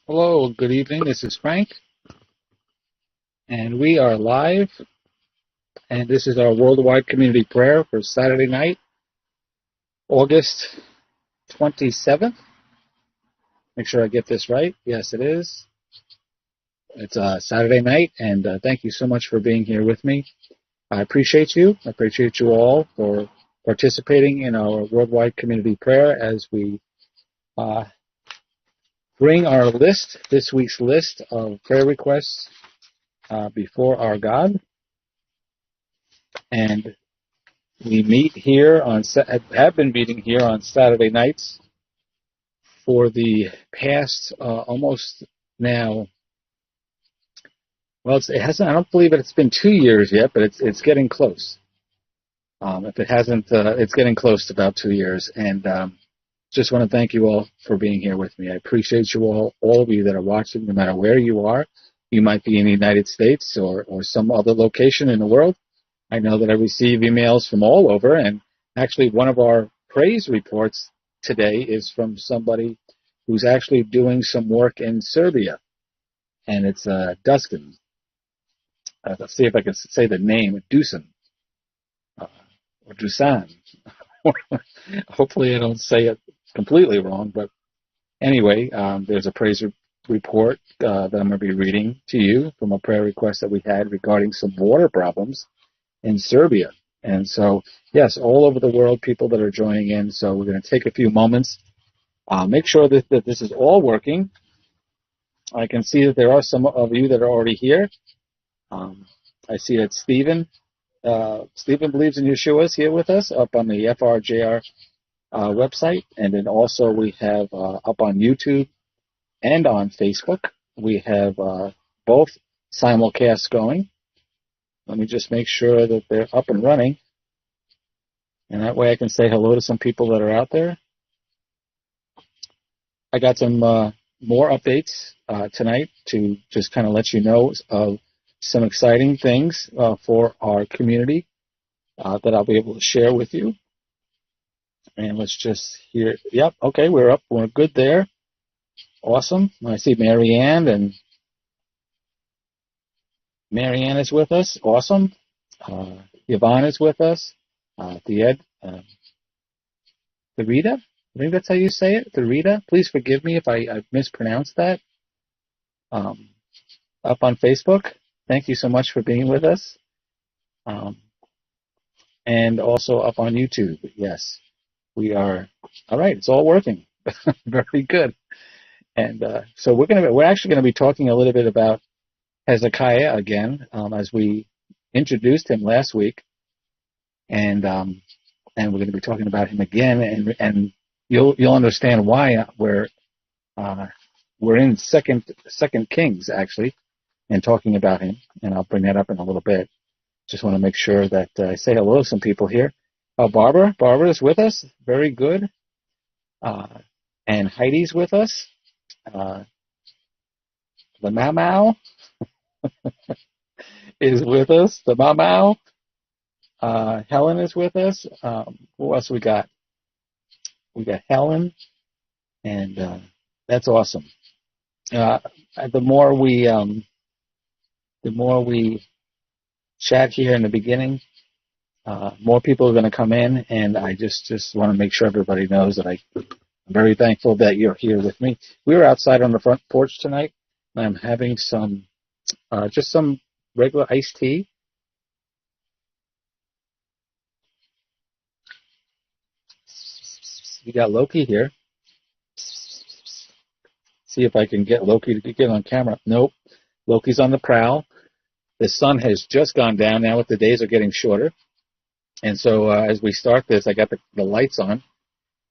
Hello, good evening. This is Frank, and we are live. And this is our worldwide community prayer for Saturday night, August 27th. Make sure I get this right. Yes, it is. It's Saturday night, and thank you so much for being here with me. I appreciate you. I appreciate you all for participating in our worldwide community prayer as we bring our list, this week's list of prayer requests before our God. And we meet here have been meeting here on Saturday nights for the past almost now. Well, it hasn't. I don't believe it's been 2 years yet, but it's getting close. If it hasn't, it's getting close to about 2 years. And just want to thank you all for being here with me. I appreciate you all of you that are watching, no matter where you are. You might be in the United States or some other location in the world. I know that I receive emails from all over, and actually one of our praise reports today is from somebody who's actually doing some work in Serbia, and it's Dusan. Let's see if I can say the name, Dusan, or Dusan. Hopefully I don't say it completely wrong, but anyway, there's a praise report that I'm going to be reading to you from a prayer request that we had regarding some water problems in Serbia. And so, yes, all over the world, people that are joining in. So we're going to take a few moments, make sure that this is all working. I can see that there are some of you that are already here. I see that Stephen believes in Yeshua is here with us up on the FRJR website. And then also we have up on YouTube and on Facebook, we have both simulcasts going. Let me just make sure that they're up and running. And that way I can say hello to some people that are out there. I got some more updates tonight to just kind of let you know of some exciting things for our community that I'll be able to share with you. And let's just hear. Yep, okay, we're up. We're good there. Awesome. I see Marianne, and Marianne is with us. Awesome. Yvonne is with us. Rita, I think that's how you say it. Rita, please forgive me if I mispronounced that. Up on Facebook, thank you so much for being with us. And also up on YouTube, yes, we are. All right, it's all working. Very good. And so we're actually going to be talking a little bit about Hezekiah again, as we introduced him last week, and we're going to be talking about him again, and you'll understand why we're in second Kings actually, and talking about him, and I'll bring that up in a little bit. Just want to make sure that I say hello to some people here. Barbara is with us, very good, and Heidi's with us. The Mau is with us. The Mau. Helen is with us. Who else we got? We got Helen, and that's awesome. The more we chat here in the beginning, more people are going to come in, and I just want to make sure everybody knows that I'm very thankful that you're here with me. We were outside on the front porch tonight, and I'm having just some regular iced tea. We got Loki here. See if I can get Loki to get on camera. Nope. Loki's on the prowl. The sun has just gone down now. The days are getting shorter. And so as we start this, I got the lights on.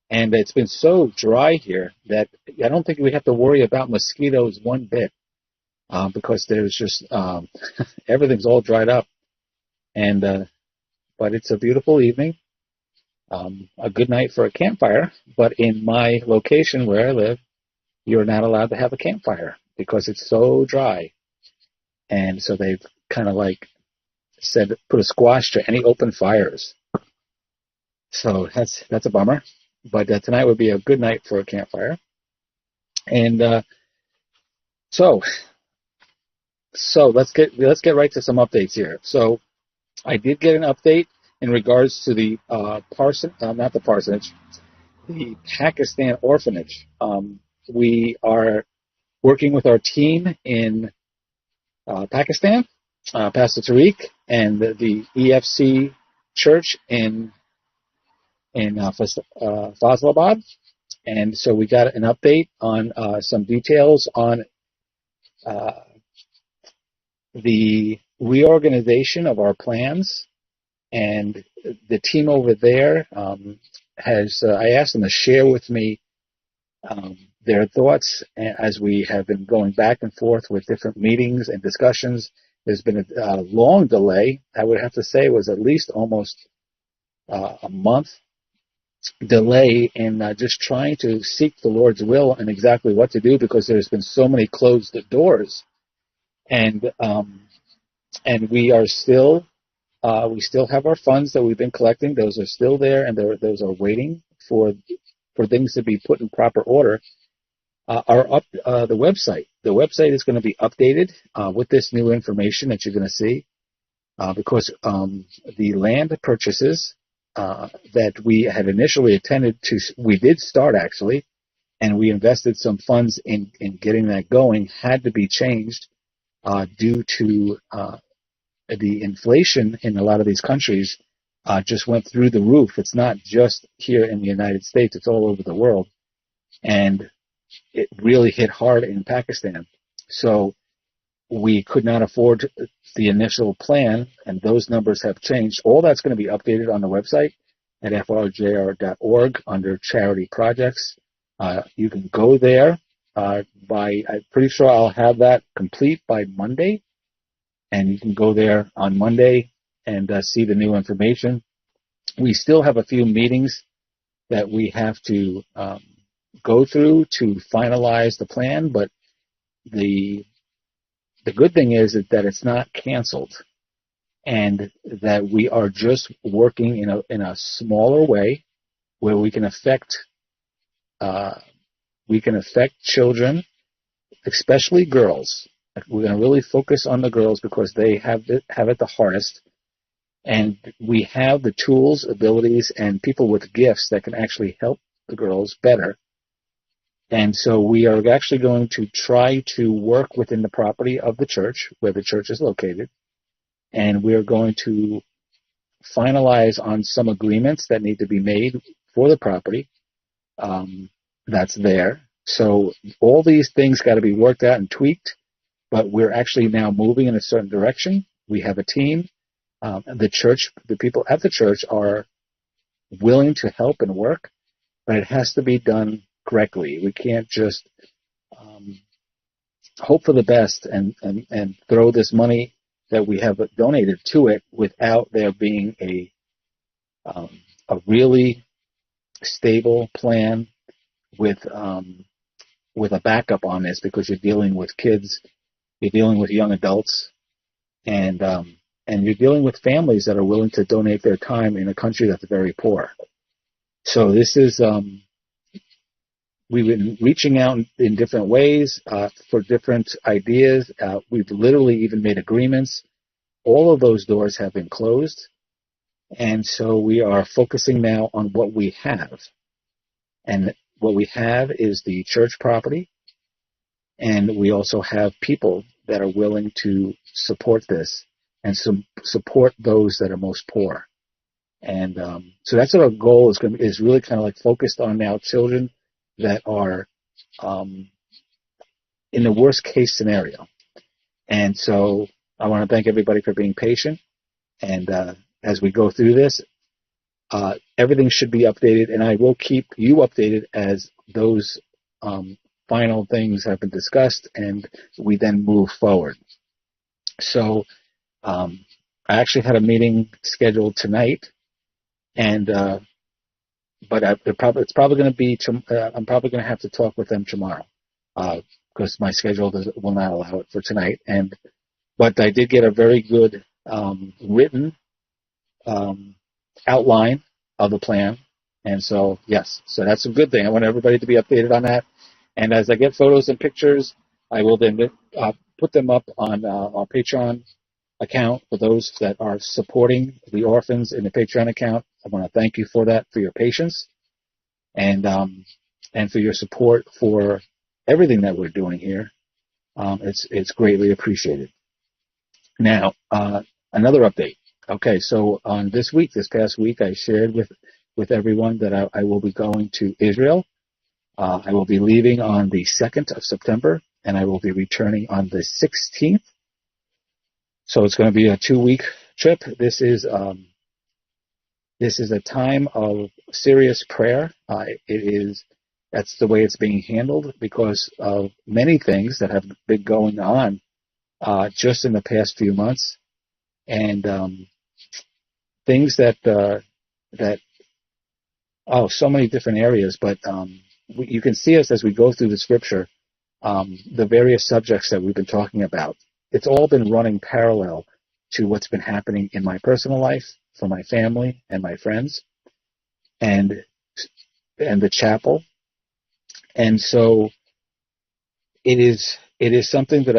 And it's been so dry here that I don't think we have to worry about mosquitoes one bit, because there's just everything's all dried up. And but it's a beautiful evening, a good night for a campfire. But in my location where I live, you're not allowed to have a campfire because it's so dry. And so they've kind of like said, put a squash to any open fires. So that's a bummer. But tonight would be a good night for a campfire. And So let's get right to some updates here. So I did get an update in regards to the not the parsonage, the Pakistan orphanage. We are working with our team in Pakistan, Pastor Tariq, and the EFC Church in Faisalabad. And so we got an update on some details on the reorganization of our plans. And the team over there has, I asked them to share with me their thoughts as we have been going back and forth with different meetings and discussions. There's been a long delay. I would have to say it was at least almost a month delay in just trying to seek the Lord's will and exactly what to do, because there's been so many closed doors, and we are still we still have our funds that we've been collecting. Those are still there, and those are waiting for things to be put in proper order. The website is going to be updated with this new information that you're going to see, because the land purchases that we had initially intended to, we did start actually, and we invested some funds in getting that going, had to be changed due to the inflation in a lot of these countries just went through the roof. It's not just here in the United States, it's all over the world. And it really hit hard in Pakistan. So we could not afford the initial plan, and those numbers have changed. All that's going to be updated on the website at frjr.org under charity projects. You can go there I'm pretty sure I'll have that complete by Monday, and you can go there on Monday and see the new information. We still have a few meetings that we have to go through to finalize the plan, but the good thing is that it's not canceled, and that we are just working in a smaller way where we can affect children, especially girls. We're going to really focus on the girls because they have it the hardest, and we have the tools, abilities, and people with gifts that can actually help the girls better. And so we are actually going to try to work within the property of the church, where the church is located, and we're going to finalize on some agreements that need to be made for the property that's there. So all these things got to be worked out and tweaked, but we're actually now moving in a certain direction. We have a team. The people at the church are willing to help and work, but it has to be done correctly. We can't just hope for the best and throw this money that we have donated to it without there being a really stable plan with a backup on this, because you're dealing with kids, you're dealing with young adults, and you're dealing with families that are willing to donate their time in a country that's very poor. So this is we've been reaching out in different ways for different ideas. We've literally even made agreements. All of those doors have been closed, and so we are focusing now on what we have. And what we have is the church property, and we also have people that are willing to support this and support those that are most poor. And so that's what our goal is really kind of like focused on now, children that are in the worst case scenario. And so I want to thank everybody for being patient. And as we go through this, everything should be updated, and I will keep you updated as those final things have been discussed and we then move forward. So I actually had a meeting scheduled tonight, and but it's probably going to be. I'm probably going to have to talk with them tomorrow because my schedule will not allow it for tonight. But I did get a very good written outline of the plan, and so yes, so that's a good thing. I want everybody to be updated on that. And as I get photos and pictures, I will then put them up on our Patreon account for those that are supporting the orphans in the Patreon account. I want to thank you for that, for your patience, and for your support for everything that we're doing here. It's greatly appreciated. Now, another update. Okay, so on this past week, I shared with everyone that I will be going to Israel. I will be leaving on the 2nd of September, and I will be returning on the 16th. So it's going to be a 2-week trip. This is a time of serious prayer. That's the way it's being handled because of many things that have been going on just in the past few months, and things that so many different areas. But you can see us as we go through the scripture, the various subjects that we've been talking about. It's all been running parallel to what's been happening in my personal life, for my family and my friends, and the chapel. And so it is something that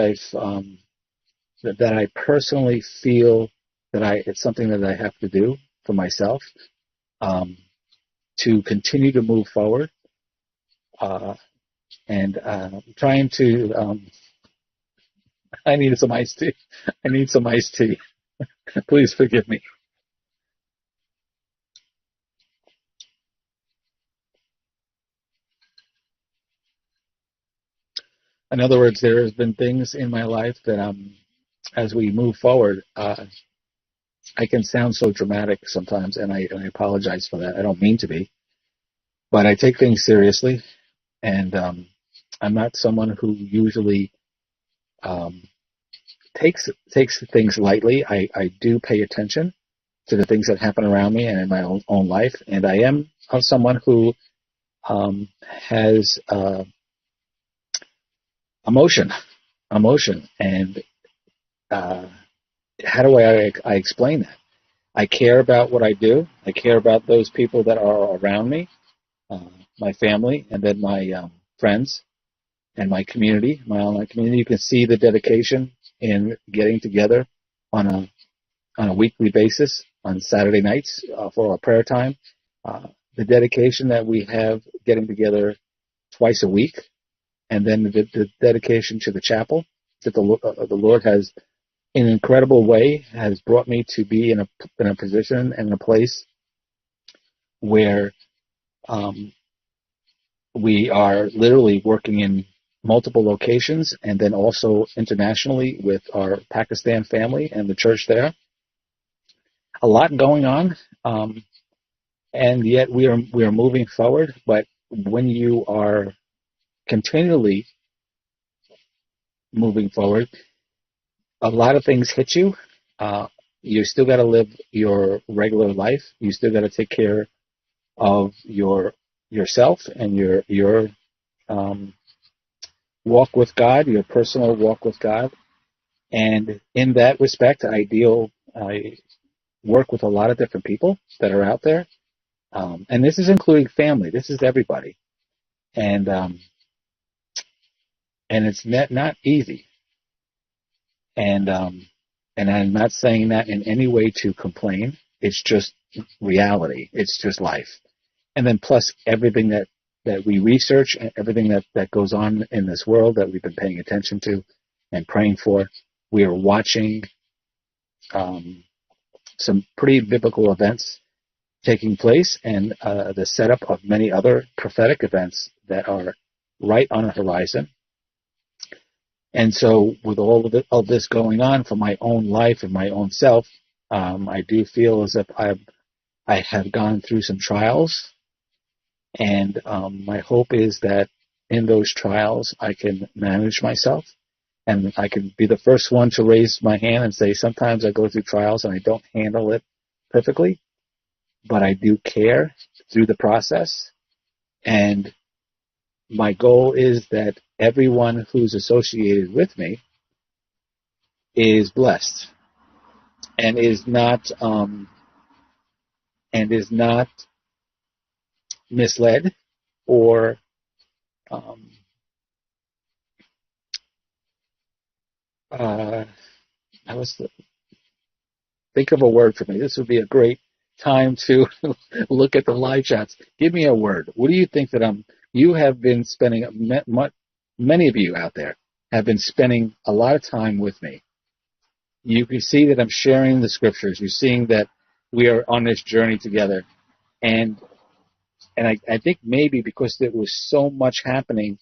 that I personally feel that it's something that I have to do for myself, to continue to move forward, and trying to. I need some iced tea. I need some iced tea. Please forgive me. In other words, there has been things in my life that as we move forward, I can sound so dramatic sometimes, and I apologize for that. I don't mean to be, but I take things seriously, and I'm not someone who usually takes things lightly. I do pay attention to the things that happen around me and in my own life, and I am someone who has emotion, and how do I explain that? I care about what I do. I care about those people that are around me, my family, and then my friends and my community, my online community. You can see the dedication in getting together on a weekly basis on Saturday nights for our prayer time. The dedication that we have getting together twice a week, and then the dedication to the chapel that the Lord has, in an incredible way, has brought me to be in a position and a place where we are literally working in multiple locations, and then also internationally with our Pakistan family and the church there. A lot going on, and yet we are moving forward. But when you are continually moving forward, a lot of things hit you. You still got to live your regular life. You still got to take care of yourself and your walk with God, your personal walk with God. And in that respect, I work with a lot of different people that are out there. And this is including family. This is everybody. And it's not easy. And I'm not saying that in any way to complain. It's just reality. It's just life. And then plus everything that we research and everything that goes on in this world that we've been paying attention to and praying for. We are watching some pretty biblical events taking place, and the setup of many other prophetic events that are right on the horizon. And so with all of this going on for my own life and my own self, I do feel as if I have gone through some trials, and my hope is that in those trials I can manage myself, and I can be the first one to raise my hand and say sometimes I go through trials and I don't handle it perfectly, but I do care through the process. And my goal is that everyone who's associated with me is blessed and is not misled or Uh, I was think of a word for me. This would be a great time to look at the live chats. Give me a word. What do you think that you have been spending, many of you out there have been spending a lot of time with me. You can see that I'm sharing the scriptures. You're seeing that we are on this journey together. And I think maybe because there was so much happening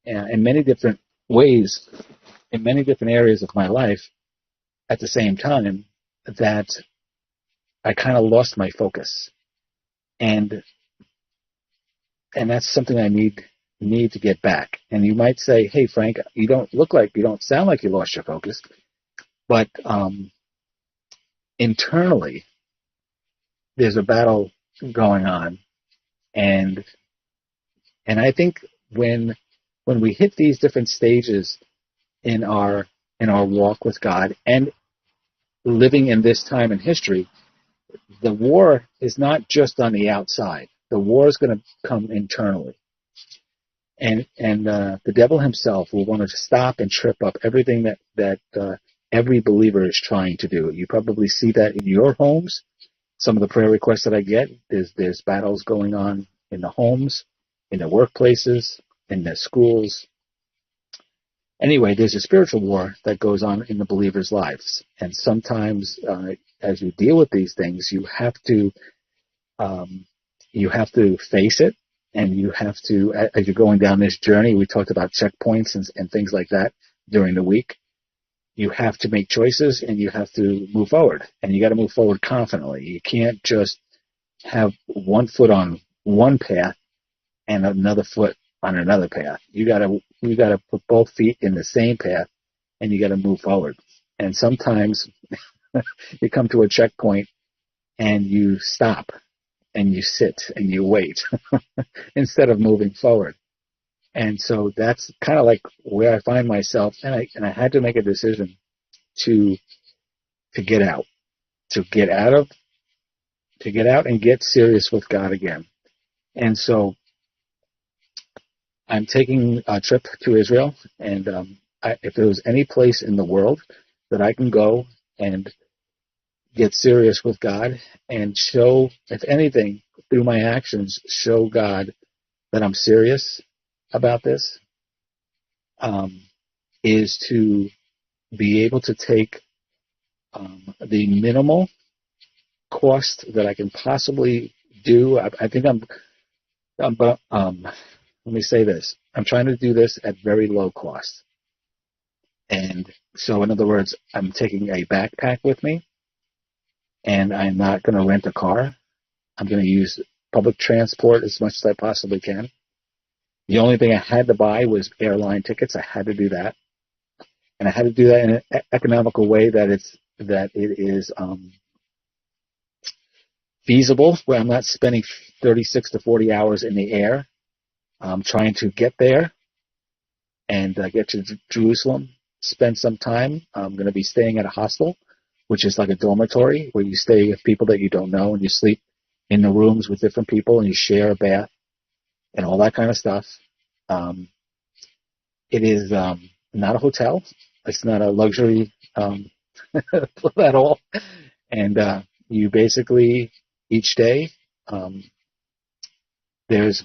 in many different ways, in many different areas of my life at the same time, that I kind of lost my focus. And that's something I need to get back. And you might say, "Hey, Frank, you don't sound like you lost your focus." But internally, there's a battle going on, and I think when we hit these different stages in our walk with God and living in this time in history, the war is not just on the outside. The war is going to come internally. And the devil himself will want to stop and trip up everything that every believer is trying to do. You probably see that in your homes. Some of the prayer requests that I get, there's battles going on in the homes, in the workplaces, in the schools. Anyway, there's a spiritual war that goes on in the believers' lives. And sometimes as you deal with these things, you have to face it. And you have to, as you're going down this journey, we talked about checkpoints and things like that during the week. You have to make choices and you have to move forward. And you got to move forward confidently. You can't just have one foot on one path and another foot on another path. You got to put both feet in the same path and you got to move forward. And sometimes you come to a checkpoint and you stop and you sit and you wait instead of moving forward. And so that's kind of like where I find myself. And I had to make a decision to get out and get serious with God again. And so I'm taking a trip to Israel. And if there was any place in the world that I can go and get serious with God and show, if anything, through my actions, show God that I'm serious about this, is to be able to take the minimal cost that I can possibly do. I think let me say this. I'm trying to do this at very low cost. And so, in other words, I'm taking a backpack with me, and I'm not going to rent a car. I'm going to use public transport as much as I possibly can. The only thing I had to buy was airline tickets. I had to do that. And I had to do that in an economical way that it is feasible, where I'm not spending 36 to 40 hours in the air trying to get there and get to Jerusalem, spend some time. I'm going to be staying at a hostel, which is like a dormitory where you stay with people that you don't know and you sleep in the rooms with different people and you share a bath and all that kind of stuff. It is not a hotel. It's not a luxury at all. And you basically, each day, there's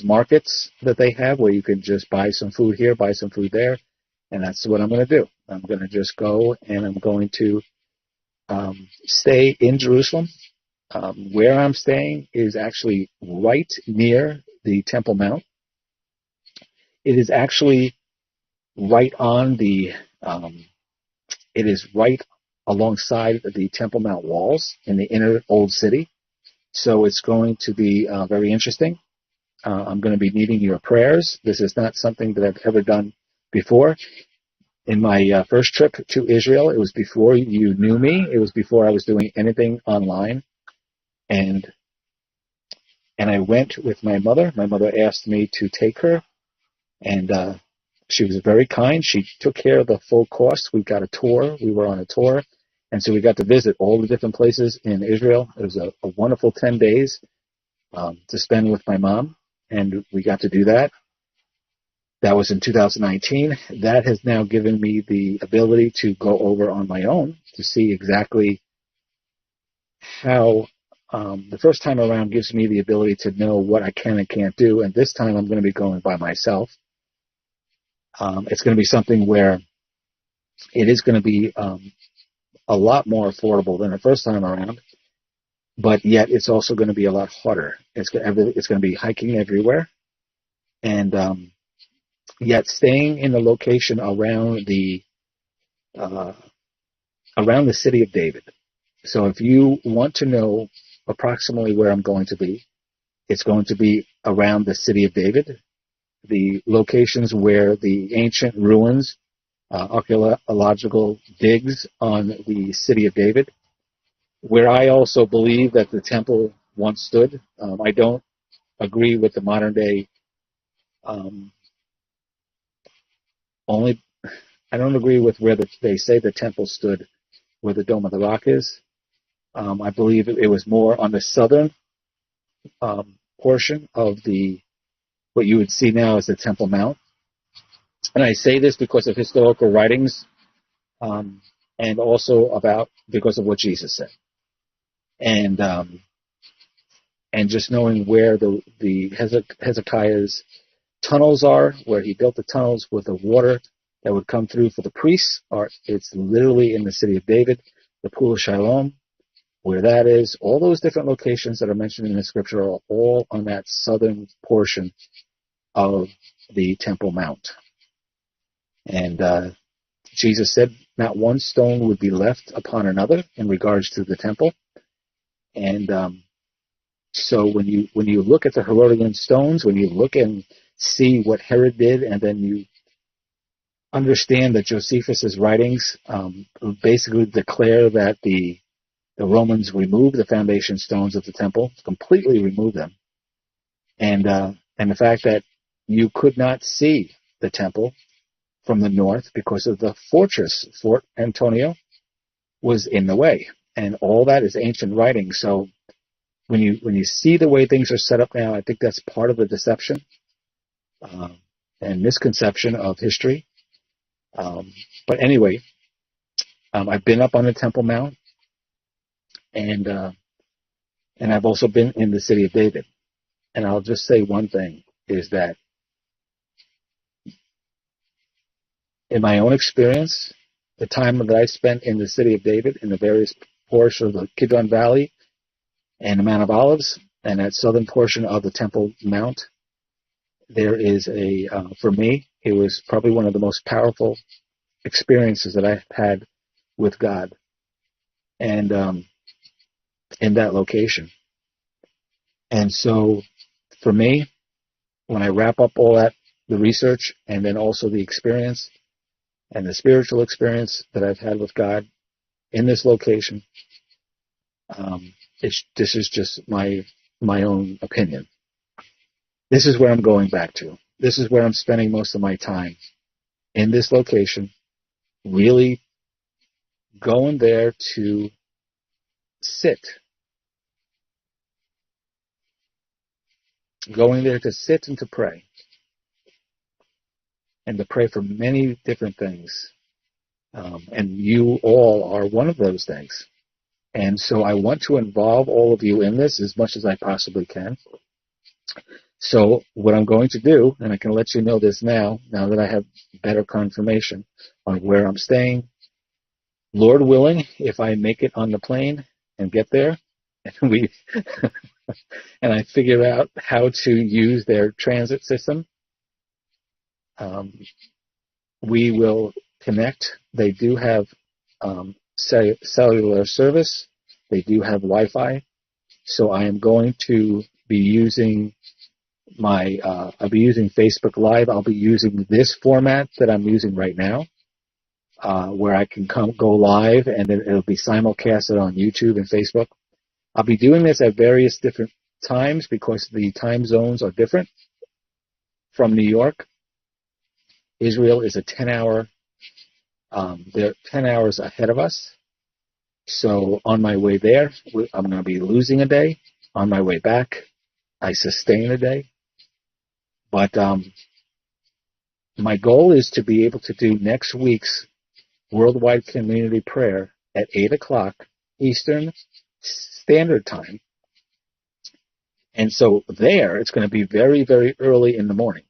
markets that they have where you can just buy some food here, buy some food there, and that's what I'm going to do. I'm going to just go and I'm going to stay in Jerusalem. Where I'm staying is actually right near the Temple Mount. It is actually right on the. It is right alongside the Temple Mount walls in the inner old city. So it's going to be very interesting. I'm going to be needing your prayers. This is not something that I've ever done before. In my first trip to Israel, it was before you knew me. It was before I was doing anything online. And I went with my mother. My mother asked me to take her. And she was very kind. She took care of the full cost. We got a tour. We were on a tour. And so we got to visit all the different places in Israel. It was a wonderful 10 days to spend with my mom. And we got to do that. That was in 2019. That has now given me the ability to go over on my own to see exactly how the first time around gives me the ability to know what I can and can't do. And this time I'm going to be going by myself. It's going to be something where it is going to be a lot more affordable than the first time around, but yet it's also going to be a lot harder. It's going to be hiking everywhere, and yet staying in the location around the city of David. So if you want to know approximately where I'm going to be, it's going to be around the city of David, the locations where the ancient ruins, archaeological digs on the city of David, where I also believe that the temple once stood. I don't agree with the modern day. I don't agree with where they say the temple stood, where the Dome of the Rock is. I believe it was more on the southern portion of what you would see now as the Temple Mount. And I say this because of historical writings, and also because of what Jesus said. And just knowing where the Hezekiah's tunnels are, where he built the tunnels with the water that would come through for the priests, it's literally in the city of David, the Pool of Shalom, where that is. All those different locations that are mentioned in the scripture are all on that southern portion of the Temple Mount. And Jesus said not one stone would be left upon another in regards to the temple. And so when you look at the Herodian stones, when you look and see what Herod did, and then you understand that Josephus's writings basically declare that the Romans removed the foundation stones of the temple, completely removed them, and the fact that you could not see the temple from the north because of the fortress, Fort Antonio, was in the way, and all that is ancient writing. So when you see the way things are set up now, I think that's part of the deception and misconception of history. But anyway, I've been up on the Temple Mount, and I've also been in the city of David. And I'll just say one thing, is that in my own experience, the time that I spent in the city of David, in the various portions of the Kidron Valley and the Mount of Olives, and that southern portion of the Temple Mount, there is for me, it was probably one of the most powerful experiences that I've had with God, and in that location. And so for me, when I wrap up all that, the research, and then also the experience and the spiritual experience that I've had with God in this location, this is just my own opinion. This is where I'm going back to. This is where I'm spending most of my time, in this location, really going there to sit. Going there to sit and to pray. And to pray for many different things. And you all are one of those things. And so I want to involve all of you in this as much as I possibly can. So what I'm going to do, and I can let you know this now that I have better confirmation on where I'm staying, Lord willing, if I make it on the plane and get there, and and I figure out how to use their transit system, we will connect. They do have cellular service. They do have Wi-Fi. So I am going to be using I'll be using Facebook Live. I'll be using this format that I'm using right now, where I can go live, and then it'll be simulcasted on YouTube and Facebook. I'll be doing this at various different times because the time zones are different from New York. Israel is a 10-hour, they're 10 hours ahead of us. So on my way there, I'm going to be losing a day. On my way back, I sustain a day. But my goal is to be able to do next week's worldwide community prayer at 8 o'clock Eastern Standard Time. And so there, it's going to be very, very early in the morning.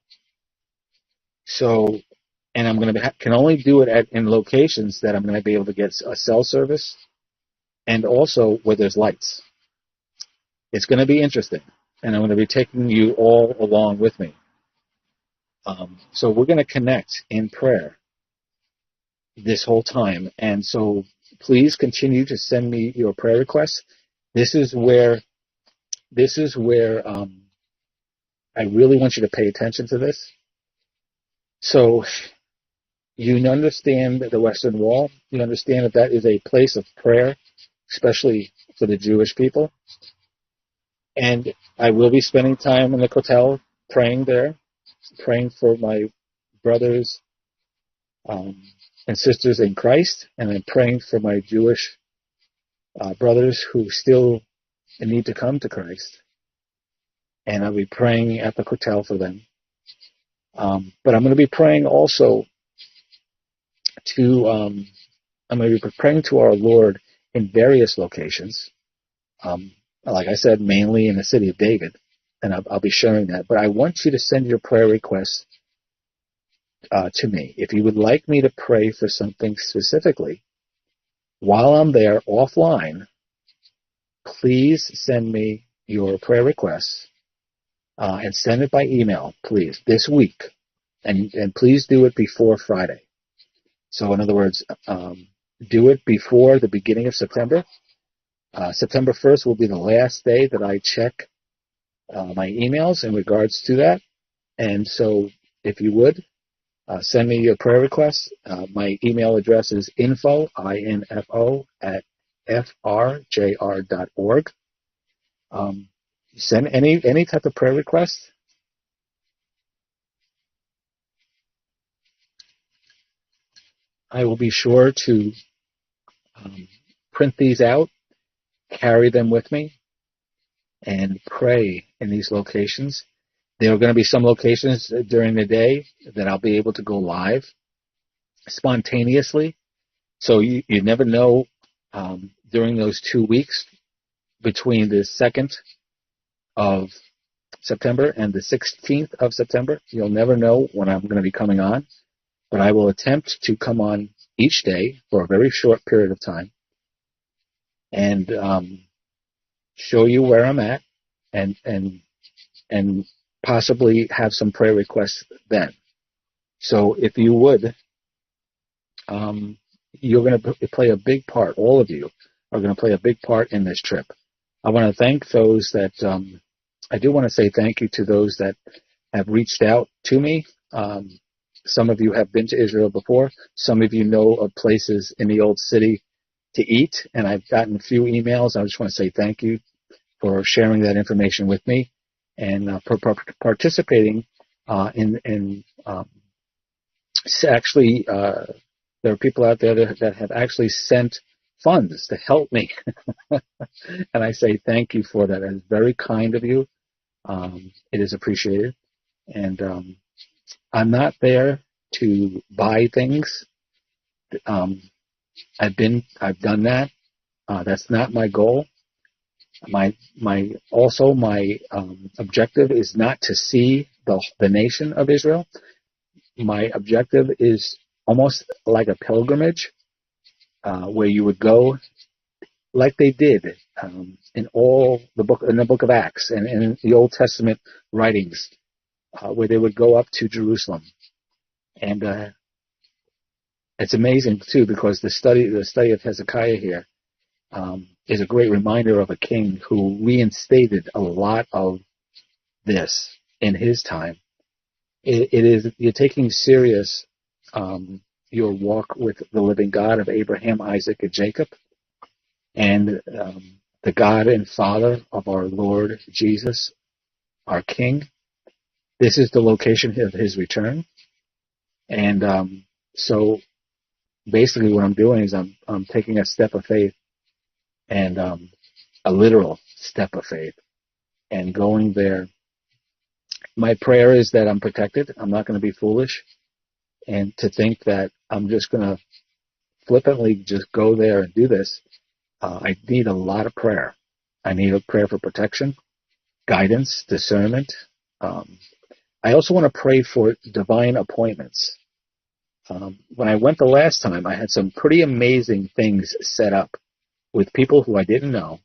So, and I'm going to can only do it in locations that I'm going to be able to get a cell service and also where there's lights. It's going to be interesting, and I'm going to be taking you all along with me. So we're going to connect in prayer this whole time, and so please continue to send me your prayer requests. This is where I really want you to pay attention to this. So you understand the Western Wall. You understand that is a place of prayer, especially for the Jewish people. And I will be spending time in the Kotel praying there, praying for my brothers and sisters in Christ, and I'm praying for my Jewish brothers who still need to come to Christ. And I'll be praying at the Kotel for them. But I'm going to be praying also I'm going to be praying to our Lord in various locations. Like I said, mainly in the city of David, and I'll be sharing that. But I want you to send your prayer requests to me. If you would like me to pray for something specifically while I'm there offline, please send me your prayer requests and send it by email, please, this week. And please do it before Friday. So in other words, do it before the beginning of September. September 1st will be the last day that I check my emails in regards to that. And so if you would, send me your prayer requests. My email address is info, at frjr.org. Send any type of prayer request. I will be sure to print these out, carry them with me, and pray in these locations. There are going to be some locations during the day that I'll be able to go live spontaneously. So you never know during those 2 weeks between the 2nd of September and the 16th of September. You'll never know when I'm going to be coming on. But I will attempt to come on each day for a very short period of time and show you where I'm at and possibly have some prayer requests then. So if you would, you're going to play a big part. All of you are going to play a big part in this trip. I want to thank those that I do want to say thank you to those that have reached out to me. Some of you have been to Israel before. Some of you know of places in the old city to eat, and I've gotten a few emails. I just want to say thank you for sharing that information with me and for participating in actually, there are people out there that have actually sent funds to help me. And I say thank you for that. It is very kind of you. It is appreciated. And I'm not there to buy things. I've done that. That's not my goal. My objective is not to see the nation of Israel. My objective is almost like a pilgrimage, where you would go like they did in the book of Acts and in the Old Testament writings, where they would go up to Jerusalem. And it's amazing too, because the study of Hezekiah here is a great reminder of a king who reinstated a lot of this in his time. You're taking serious your walk with the living God of Abraham, Isaac, and Jacob, and the God and Father of our Lord Jesus, our King. This is the location of his return. And so basically what I'm doing is I'm taking a step of faith, and a literal step of faith, and going there. My prayer is that I'm protected. I'm not going to be foolish. And to think that I'm just going to flippantly just go there and do this, I need a lot of prayer. I need a prayer for protection, guidance, discernment. I also want to pray for divine appointments. When I went the last time, I had some pretty amazing things set up with people who I didn't know,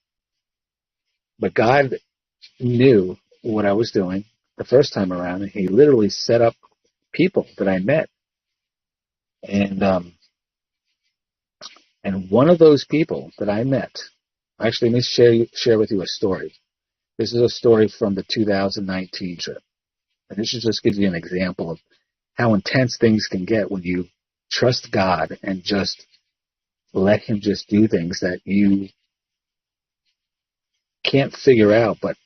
but God knew what I was doing the first time around, and He literally set up people that I met. And one of those people that I met, actually, let me share with you a story. This is a story from the 2019 trip. And this just gives you an example of how intense things can get when you trust God and just let Him just do things that you can't figure out. But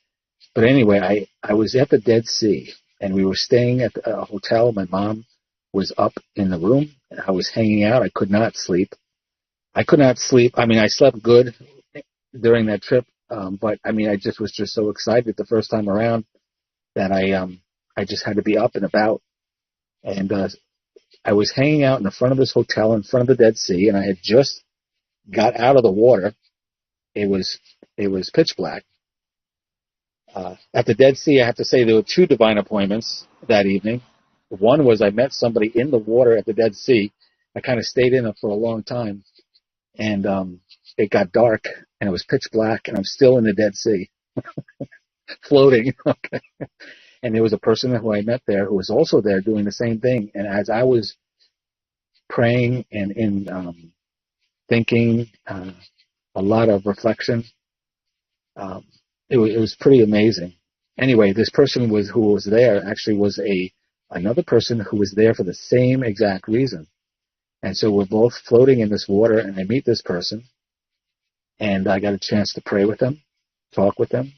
anyway, I was at the Dead Sea, and we were staying at a hotel. My mom was up in the room. I was hanging out. I could not sleep. I mean, I slept good during that trip, but I mean, I just was just so excited the first time around that I just had to be up and about. And I was hanging out in the front of this hotel in front of the Dead Sea, and I had just got out of the water. It was pitch black. At the Dead Sea, I have to say there were two divine appointments that evening. One was I met somebody in the water at the Dead Sea. I kind of stayed in it for a long time, and it got dark, and it was pitch black, and I'm still in the Dead Sea, floating. Okay. And there was a person who I met there who was also there doing the same thing. And as I was praying and thinking, a lot of reflection, it was pretty amazing. Anyway, this person who was there actually was another person who was there for the same exact reason. And so we're both floating in this water, and I meet this person, and I got a chance to pray with them, talk with them.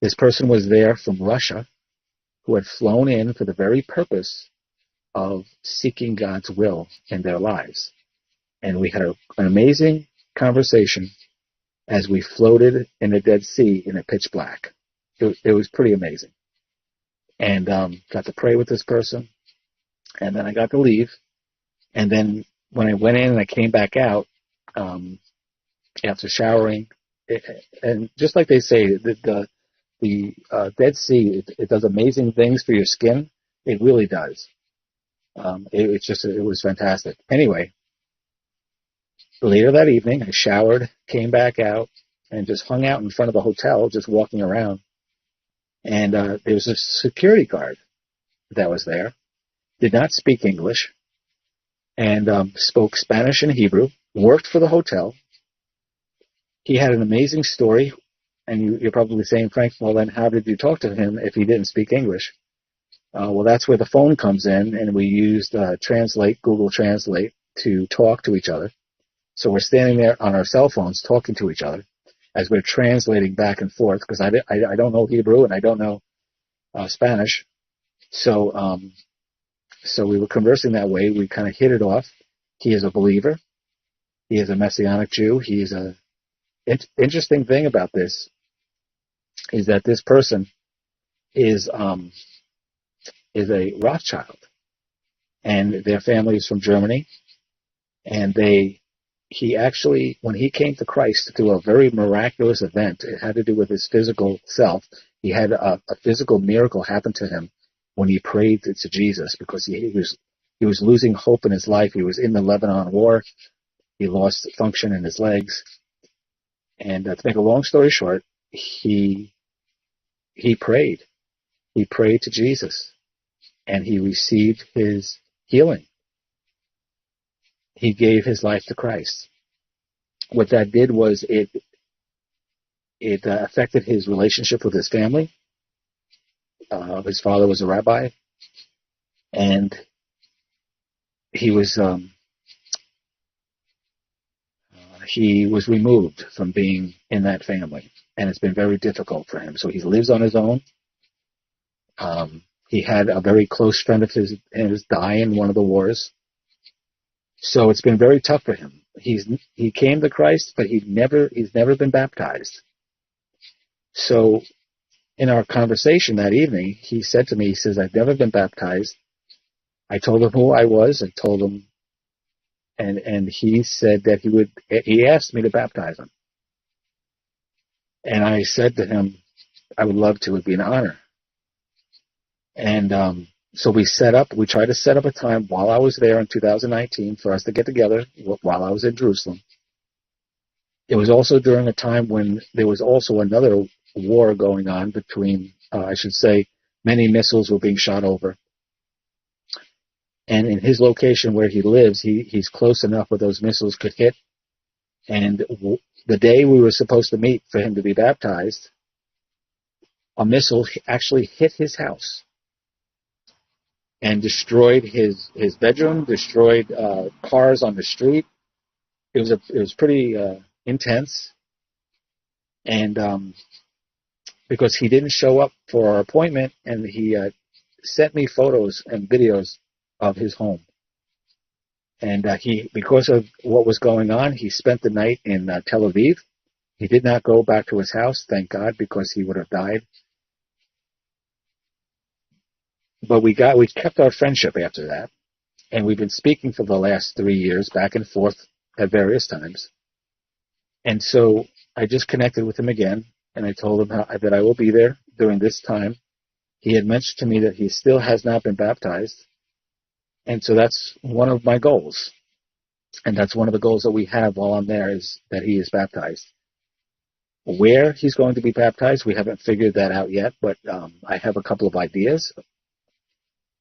This person was there from Russia, who had flown in for the very purpose of seeking God's will in their lives. And we had an amazing conversation as we floated in the Dead Sea in a pitch black. It was pretty amazing. And got to pray with this person, and then I got to leave. And then when I went in and I came back out after showering, and just like they say, the Dead Sea, it does amazing things for your skin. It really does. It was fantastic. Anyway, later that evening, I showered, came back out, and just hung out in front of the hotel, just walking around. And there was a security guard that was there, did not speak English, and spoke Spanish and Hebrew, worked for the hotel. He had an amazing story, and you're probably saying, Frank, well, then how did you talk to him if he didn't speak English? Well, that's where the phone comes in, and we used Google Translate, to talk to each other. So we're standing there on our cell phones talking to each other as we're translating back and forth, because I don't know Hebrew and I don't know Spanish. So we were conversing that way. We kind of hit it off. He is a believer. He is a Messianic Jew. Interesting thing about this is that this person is a Rothschild, and their family is from Germany, and he actually, when he came to Christ through a very miraculous event, it had to do with his physical self. He had a physical miracle happen to him when he prayed to Jesus, because he was losing hope in his life. He was in the Lebanon War. He lost function in his legs. And to make a long story short, he prayed. He prayed to Jesus, and he received his healing. He gave his life to Christ. What that did was it affected his relationship with his family. His father was a rabbi, and he was removed from being in that family, and it's been very difficult for him. So he lives on his own. He had a very close friend of his die in one of the wars. So it's been very tough for him. He came to Christ, but he's never been baptized. So in our conversation that evening, he said to me, he says, I've never been baptized. I told him who I was. I told him, and he said that he asked me to baptize him. And I said to him, I would love to. It would be an honor. And so we tried to set up a time while I was there in 2019 for us to get together while I was in Jerusalem. It was also during a time when there was also another war going on between, I should say, many missiles were being shot over. And in his location where he lives, he's close enough where those missiles could hit. And the day we were supposed to meet for him to be baptized, a missile actually hit his house and destroyed his bedroom, destroyed cars on the street. It was pretty intense, and because he didn't show up for our appointment, and he sent me photos and videos of his home. And because of what was going on, he spent the night in Tel Aviv. He did not go back to his house, thank God, because he would have died. But we kept our friendship after that, and we've been speaking for the last 3 years, back and forth at various times. And so I just connected with him again, and I told him that I will be there during this time. He had mentioned to me that he still has not been baptized, and so that's one of my goals. And that's one of the goals that we have while I'm there, is that he is baptized. Where he's going to be baptized, we haven't figured that out yet, but I have a couple of ideas.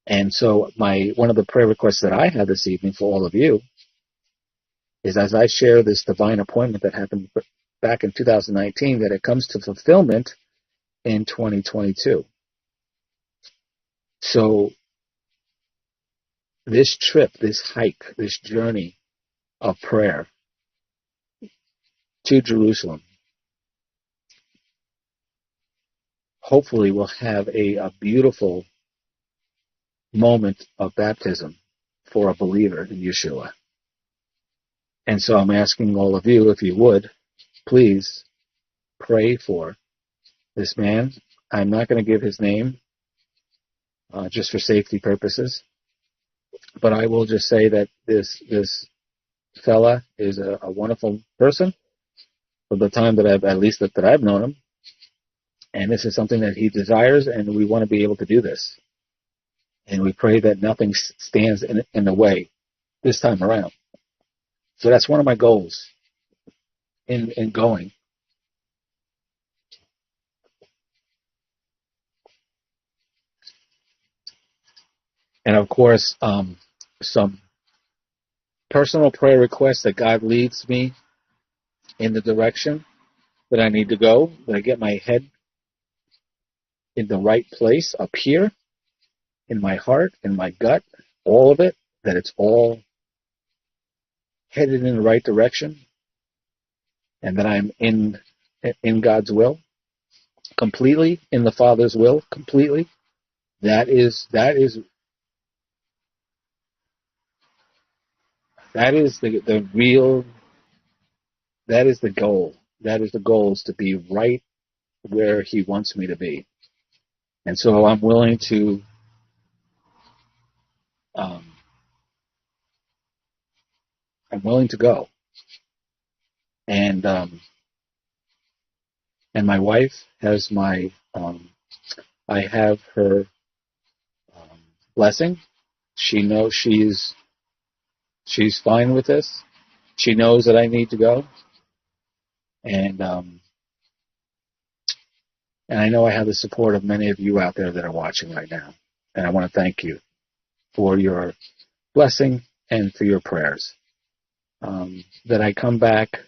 And so one of the prayer requests that I have this evening for all of you is, as I share this divine appointment that happened back in 2019, that it comes to fulfillment in 2022. So this trip, this hike, this journey of prayer to Jerusalem, hopefully will have a beautiful moment of baptism for a believer in Yeshua. And so I'm asking all of you, if you would, please pray for this man. I'm not going to give his name just for safety purposes, but I will just say that this fella is a wonderful person for the time that I've known him, and this is something that he desires, and we want to be able to do this. And we pray that nothing stands in the way this time around. So that's one of my goals in going. And of course, some personal prayer requests that God leads me in the direction that I need to go, that I get my head in the right place up here, in my heart, in my gut, all of it, that it's all headed in the right direction, and that I'm in God's will, completely in the Father's will, completely. That is the real. That is the goal. That is the goal, is to be right where He wants me to be. And so I'm willing to go. And my wife has I have her blessing. She knows she's fine with this. She knows that I need to go. And I know I have the support of many of you out there that are watching right now. And I want to thank you for your blessing and for your prayers. That I come back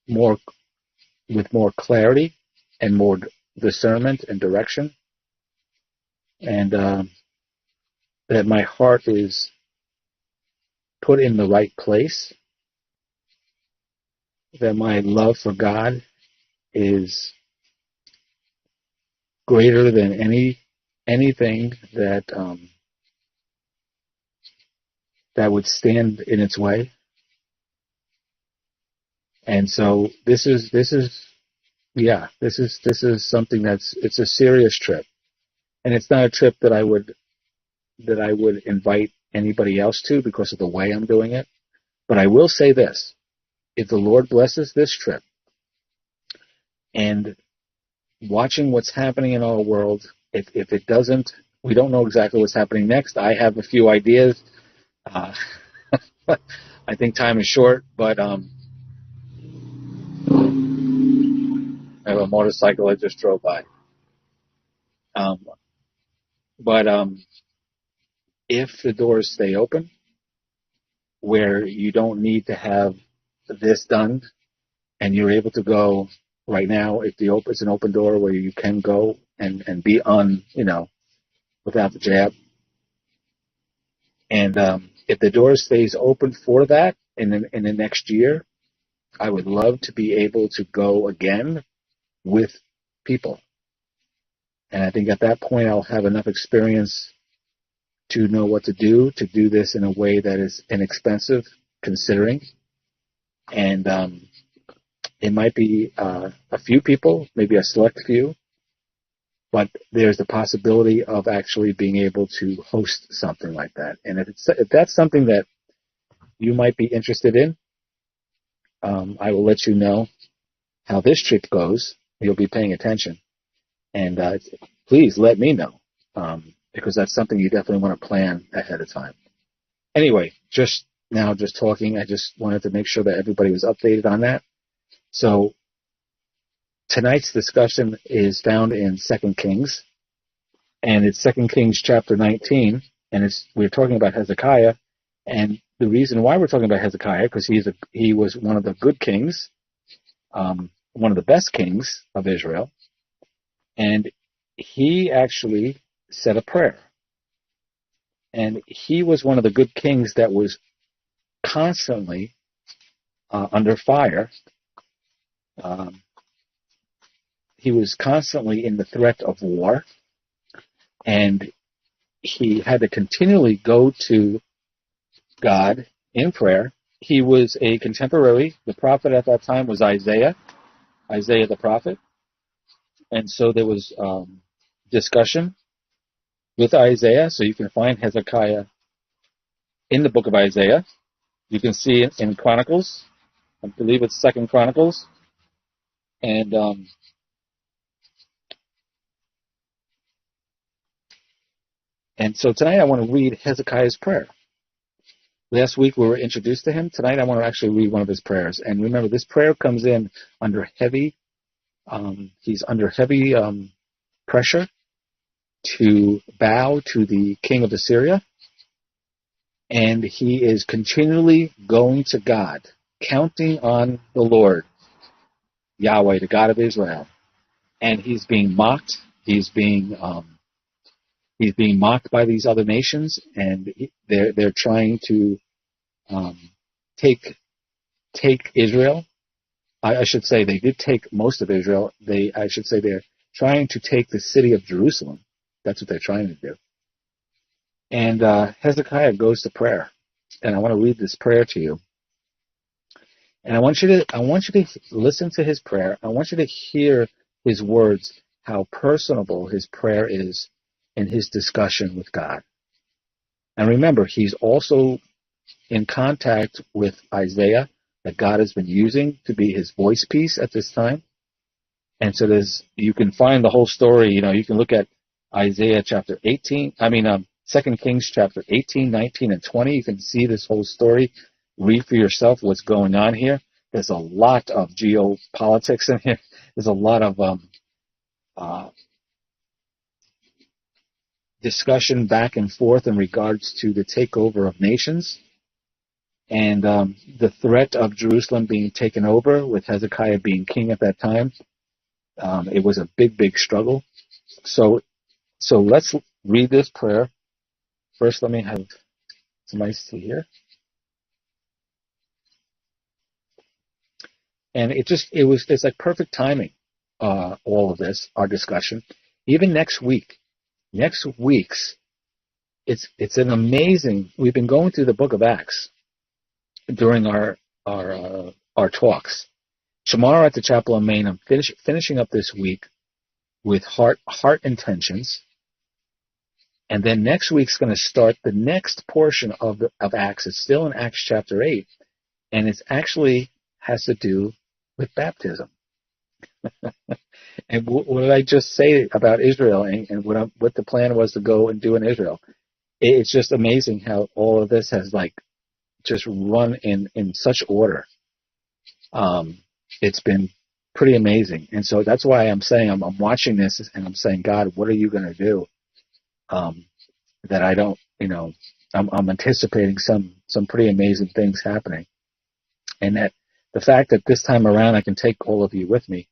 with more clarity and more discernment and direction. And that my heart is put in the right place. That my love for God is greater than anything that would stand in its way. And so this is something it's a serious trip. And it's not a trip that I would invite anybody else to because of the way I'm doing it. But I will say this: if the Lord blesses this trip, and watching what's happening in our world, if it doesn't, we don't know exactly what's happening next. I have a few ideas. Uh, I think time is short, but I have a motorcycle I just drove by. But if the doors stay open, where you don't need to have this done, and you're able to go right now, if it's an open door where you can go and be on, without the jab. And if the door stays open for that in the next year, I would love to be able to go again with people. And I think at that point I'll have enough experience to know what to do this in a way that is inexpensive, considering. And it might be a few people, maybe a select few, but there's the possibility of actually being able to host something like that. And if that's something that you might be interested in, I will let you know how this trip goes. You'll be paying attention. And please let me know, because that's something you definitely want to plan ahead of time. Anyway, just talking, I just wanted to make sure that everybody was updated on that. So tonight's discussion is found in 2 Kings, and it's 2 Kings chapter 19, and we're talking about Hezekiah, and the reason why we're talking about Hezekiah, because he was one of the good kings, one of the best kings of Israel, and he actually said a prayer. And he was one of the good kings that was constantly under fire. He was constantly in the threat of war, and he had to continually go to God in prayer. He was a contemporary. The prophet at that time was Isaiah the prophet. And so there was discussion with Isaiah. So you can find Hezekiah in the book of Isaiah. You can see it in Chronicles. I believe it's 2 Chronicles. And so tonight I want to read Hezekiah's prayer. Last week we were introduced to him. Tonight I want to actually read one of his prayers. And remember, this prayer comes in under heavy, he's under heavy pressure to bow to the king of Assyria. And he is continually going to God, counting on the Lord, Yahweh, the God of Israel. And he's being mocked. He's being mocked by these other nations, and they're trying to take Israel. I should say they did take most of Israel. I should say they're trying to take the city of Jerusalem. That's what they're trying to do. And Hezekiah goes to prayer, and I want to read this prayer to you. And I want you to listen to his prayer. I want you to hear his words, how personable his prayer is in his discussion with God. And remember, he's also in contact with Isaiah, that God has been using to be his voice piece at this time. And so you can find the whole story. You can look at Isaiah chapter 18, 2 Kings chapter 18, 19, and 20. You can see this whole story. Read for yourself what's going on here. There's a lot of geopolitics in here. There's a lot of discussion back and forth in regards to the takeover of nations, and the threat of Jerusalem being taken over with Hezekiah being king at that time. It was a big, big struggle. So let's read this prayer. First, let me have some iced tea here. And it's like perfect timing, all of this, our discussion. Even next week's, it's an amazing, we've been going through the book of Acts during our talks. Tomorrow at the Chapel of Maine, I'm finishing up this week with heart intentions. And then next week's going to start the next portion of Acts. It's still in Acts chapter 8, and it actually has to do with baptism. And what did I just say about Israel and what the plan was to go and do in Israel? It's just amazing how all of this has just run in such order. It's been pretty amazing. And so that's why I'm saying I'm watching this and I'm saying, God, what are you going to do? That I don't, I'm anticipating some pretty amazing things happening. And that the fact that this time around I can take all of you with me,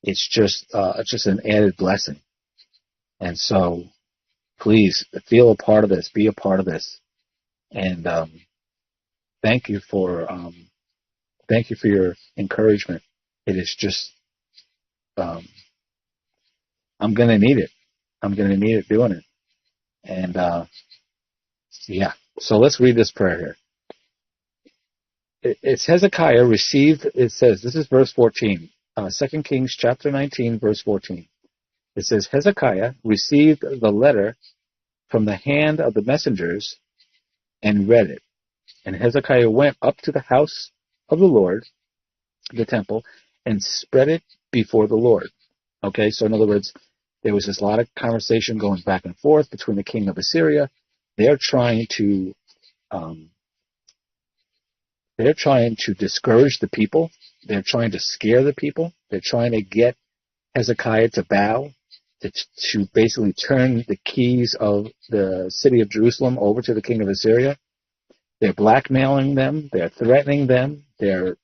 it's just an added blessing. And so please feel a part of this, be a part of this. And thank you for your encouragement. It is just, I'm going to need it. I'm going to need it doing it. And, yeah. So let's read this prayer here. It's Hezekiah received, it says, this is verse 14, 2 Kings chapter 19, verse 14. It says, Hezekiah received the letter from the hand of the messengers and read it. And Hezekiah went up to the house of the Lord, the temple, and spread it before the Lord. Okay, so in other words, there was this lot of conversation going back and forth between the king of Assyria. They're trying to discourage the people. They're trying to scare the people. They're trying to get Hezekiah to bow, to basically turn the keys of the city of Jerusalem over to the king of Assyria. They're blackmailing them. They're threatening them. They're